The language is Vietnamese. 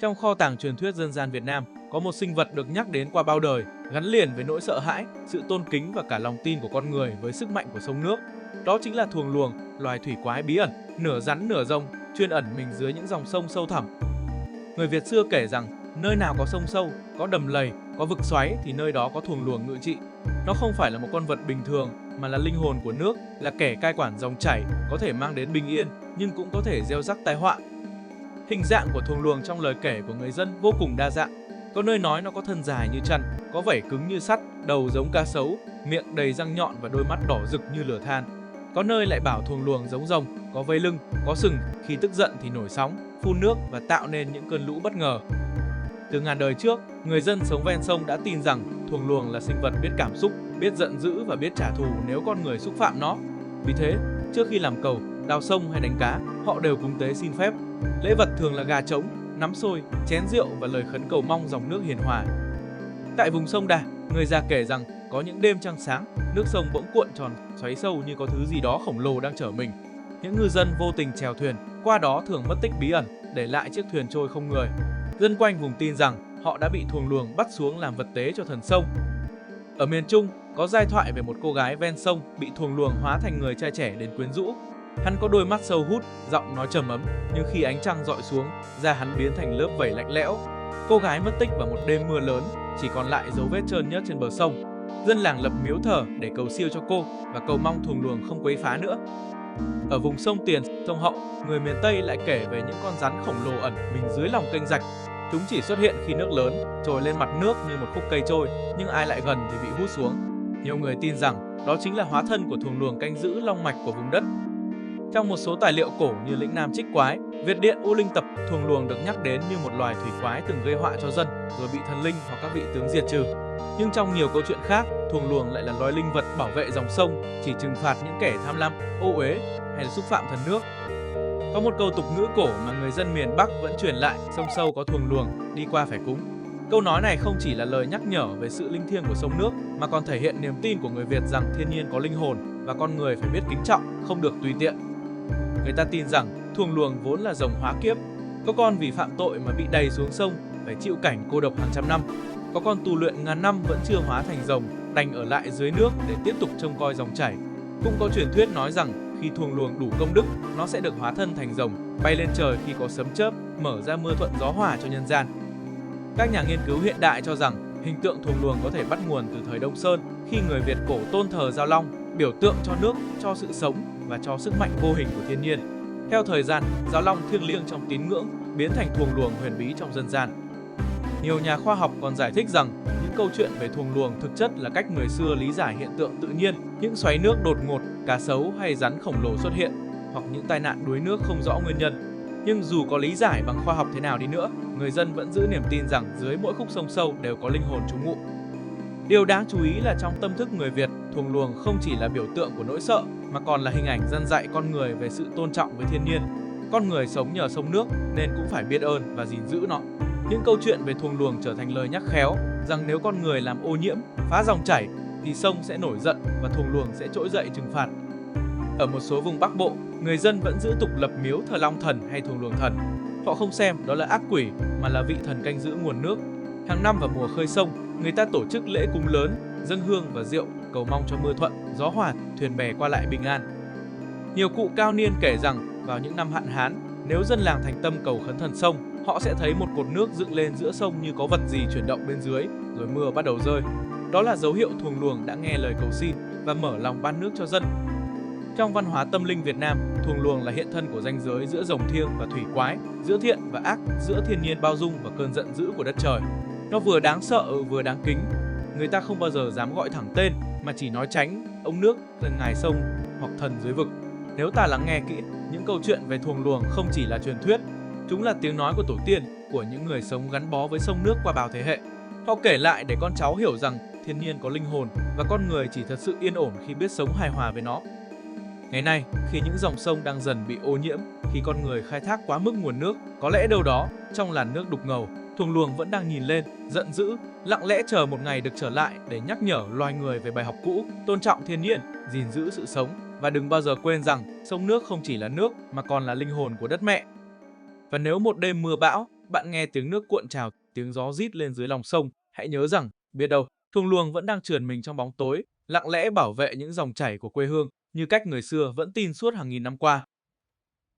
Trong kho tàng truyền thuyết dân gian Việt Nam, có một sinh vật được nhắc đến qua bao đời, gắn liền với nỗi sợ hãi, sự tôn kính và cả lòng tin của con người với sức mạnh của sông nước. Đó chính là thuồng luồng, loài thủy quái bí ẩn, nửa rắn nửa rồng, chuyên ẩn mình dưới những dòng sông sâu thẳm. Người Việt xưa kể rằng, nơi nào có sông sâu, có đầm lầy, có vực xoáy thì nơi đó có thuồng luồng ngự trị. Nó không phải là một con vật bình thường, mà là linh hồn của nước, là kẻ cai quản dòng chảy, có thể mang đến bình yên, nhưng cũng có thể gieo rắc tai họa. Hình dạng của thuồng luồng trong lời kể của người dân vô cùng đa dạng. Có nơi nói nó có thân dài như chăn, có vảy cứng như sắt, đầu giống cá sấu, miệng đầy răng nhọn và đôi mắt đỏ rực như lửa than. Có nơi lại bảo thuồng luồng giống rồng, có vây lưng, có sừng, khi tức giận thì nổi sóng, phun nước và tạo nên những cơn lũ bất ngờ. Từ ngàn đời trước, người dân sống ven sông đã tin rằng thuồng luồng là sinh vật biết cảm xúc, biết giận dữ và biết trả thù nếu con người xúc phạm nó. Vì thế, trước khi làm cầu, đào sông hay đánh cá, họ đều cúng tế xin phép. Lễ vật thường là gà trống, nắm xôi, chén rượu và lời khấn cầu mong dòng nước hiền hòa. Tại vùng sông Đà, người già kể rằng có những đêm trăng sáng, nước sông bỗng cuộn tròn, xoáy sâu như có thứ gì đó khổng lồ đang chở mình. Những ngư dân vô tình chèo thuyền, qua đó thường mất tích bí ẩn, để lại chiếc thuyền trôi không người. Dân quanh vùng tin rằng họ đã bị thuồng luồng bắt xuống làm vật tế cho thần sông. Ở miền Trung, có giai thoại về một cô gái ven sông bị thuồng luồng hóa thành người trai trẻ đến quyến rũ. Hắn có đôi mắt sâu hút, giọng nói trầm ấm, nhưng khi ánh trăng dọi xuống, da hắn biến thành lớp vảy lạnh lẽo. Cô gái mất tích vào một đêm mưa lớn, chỉ còn lại dấu vết trơn nhớt trên bờ sông. Dân làng lập miếu thờ để cầu siêu cho cô và cầu mong thuồng luồng không quấy phá nữa. Ở vùng sông Tiền, sông Hậu, người miền Tây lại kể về những con rắn khổng lồ ẩn mình dưới lòng kênh rạch. Chúng chỉ xuất hiện khi nước lớn, trồi lên mặt nước như một khúc cây trôi, nhưng ai lại gần thì bị hút xuống. Nhiều người tin rằng đó chính là hóa thân của thuồng luồng canh giữ long mạch của vùng đất. Trong một số tài liệu cổ như Lĩnh Nam Trích Quái, Việt Điện U Linh Tập, thuồng luồng được nhắc đến như một loài thủy quái từng gây họa cho dân, rồi bị thần linh hoặc các vị tướng diệt trừ. Nhưng trong nhiều câu chuyện khác, thuồng luồng lại là loài linh vật bảo vệ dòng sông, chỉ trừng phạt những kẻ tham lam, ô uế hay là xúc phạm thần nước. Có một câu tục ngữ cổ mà người dân miền Bắc vẫn truyền lại: sông sâu có thuồng luồng, đi qua phải cúng. Câu nói này không chỉ là lời nhắc nhở về sự linh thiêng của sông nước, mà còn thể hiện niềm tin của người Việt rằng thiên nhiên có linh hồn và con người phải biết kính trọng, không được tùy tiện. Người ta tin rằng thuồng luồng vốn là rồng hóa kiếp. Có con vì phạm tội mà bị đày xuống sông, phải chịu cảnh cô độc hàng trăm năm. Có con tu luyện ngàn năm vẫn chưa hóa thành rồng, đành ở lại dưới nước để tiếp tục trông coi dòng chảy. Cũng có truyền thuyết nói rằng khi thuồng luồng đủ công đức, nó sẽ được hóa thân thành rồng, bay lên trời khi có sấm chớp, mở ra mưa thuận gió hòa cho nhân gian. Các nhà nghiên cứu hiện đại cho rằng hình tượng thuồng luồng có thể bắt nguồn từ thời Đông Sơn, khi người Việt cổ tôn thờ Giao Long, biểu tượng cho nước, cho sự sống và cho sức mạnh vô hình của thiên nhiên. Theo thời gian, Giao Long thiêng liêng trong tín ngưỡng biến thành thuồng luồng huyền bí trong dân gian. Nhiều nhà khoa học còn giải thích rằng những câu chuyện về thuồng luồng thực chất là cách người xưa lý giải hiện tượng tự nhiên, những xoáy nước đột ngột, cá sấu hay rắn khổng lồ xuất hiện, hoặc những tai nạn đuối nước không rõ nguyên nhân. Nhưng dù có lý giải bằng khoa học thế nào đi nữa, người dân vẫn giữ niềm tin rằng dưới mỗi khúc sông sâu đều có linh hồn trú ngụ. Điều đáng chú ý là trong tâm thức người Việt, thuồng luồng không chỉ là biểu tượng của nỗi sợ, mà còn là hình ảnh dân dạy con người về sự tôn trọng với thiên nhiên. Con người sống nhờ sông nước nên cũng phải biết ơn và gìn giữ nó. Những câu chuyện về thuồng luồng trở thành lời nhắc khéo rằng nếu con người làm ô nhiễm, phá dòng chảy thì sông sẽ nổi giận và thuồng luồng sẽ trỗi dậy trừng phạt. Ở một số vùng Bắc Bộ, người dân vẫn giữ tục lập miếu thờ Long Thần hay thuồng luồng thần. Họ không xem đó là ác quỷ mà là vị thần canh giữ nguồn nước. Hàng năm vào mùa khơi sông, người ta tổ chức lễ cúng lớn, dâng hương và rượu, cầu mong cho mưa thuận, gió hòa, thuyền bè qua lại bình an. Nhiều cụ cao niên kể rằng vào những năm hạn hán, nếu dân làng thành tâm cầu khấn thần sông, họ sẽ thấy một cột nước dựng lên giữa sông như có vật gì chuyển động bên dưới, rồi mưa bắt đầu rơi. Đó là dấu hiệu thuồng luồng đã nghe lời cầu xin và mở lòng ban nước cho dân. Trong văn hóa tâm linh Việt Nam, thuồng luồng là hiện thân của ranh giới giữa rồng thiêng và thủy quái, giữa thiện và ác, giữa thiên nhiên bao dung và cơn giận dữ của đất trời. Nó vừa đáng sợ vừa đáng kính. Người ta không bao giờ dám gọi thẳng tên mà chỉ nói tránh ông nước, ngài sông hoặc thần dưới vực. Nếu ta lắng nghe kỹ, những câu chuyện về thuồng luồng không chỉ là truyền thuyết, chúng là tiếng nói của tổ tiên, của những người sống gắn bó với sông nước qua bao thế hệ. Họ kể lại để con cháu hiểu rằng thiên nhiên có linh hồn và con người chỉ thật sự yên ổn khi biết sống hài hòa với nó. Ngày nay, khi những dòng sông đang dần bị ô nhiễm, khi con người khai thác quá mức nguồn nước, có lẽ đâu đó, trong làn nước đục ngầu, thuồng luồng vẫn đang nhìn lên, giận dữ, lặng lẽ chờ một ngày được trở lại để nhắc nhở loài người về bài học cũ, tôn trọng thiên nhiên, gìn giữ sự sống và đừng bao giờ quên rằng sông nước không chỉ là nước mà còn là linh hồn của đất mẹ. Và nếu một đêm mưa bão, bạn nghe tiếng nước cuộn trào, tiếng gió rít lên dưới lòng sông, hãy nhớ rằng, biết đâu, thuồng luồng vẫn đang trườn mình trong bóng tối, lặng lẽ bảo vệ những dòng chảy của quê hương như cách người xưa vẫn tin suốt hàng nghìn năm qua.